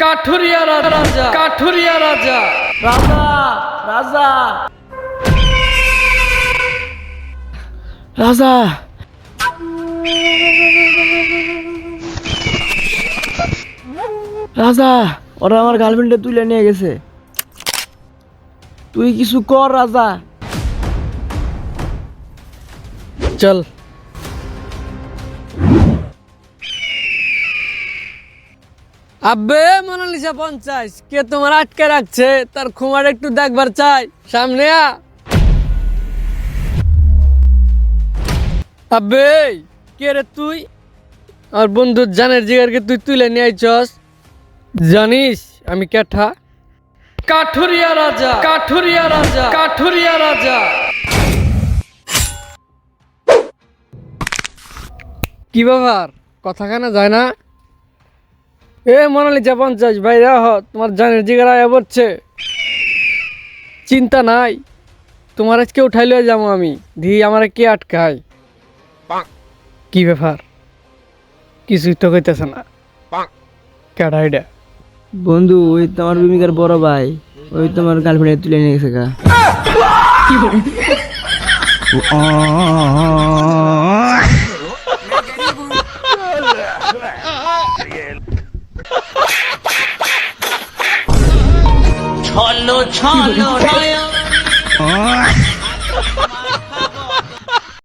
কাঠুরিয়া রাজা, কাঠুরিয়া রাজা, রাজা রাজা রাজা রাজা, ওরা আমার গার্লফ্রেন্ডে তুলে নিয়ে গেছে। তুই কিছু কর রাজা। চল। আব্বে মোনালিসা 50, কে তোমার আটকে রাখছে? তার খুমার একটু দেখবার চাই, সামনে আ। আব্বে কে রে তুই? আমার বন্ধুর জানের জিগারকে তুই তুলে নিয়ে আইছস। জানিস আমি কেঠা? কাঠুরিয়া রাজা, কাঠুরিয়া রাজা, কাঠুরিয়া রাজা। কি ব্যাপার, কথা কানা যায় না? এ মোনালিসা 50, বাইরে আহ, তোমার জানের জিগার আয়া পড়ছে। চিন্তা নাই, তোমার আজকে উঠাই লয়ে যাবো আমি। ধি আমার কে আটকায়? কি ব্যাপার, কিছুই তো কইতেছে না। কেডা এটা? বন্ধু, ওই তোমার ভূমিকার বড় ভাই, ওই তোমার গার্লফ্রেন্ডে তুলে নিয়ে গেছে গা। ছলো ছলো নয়ন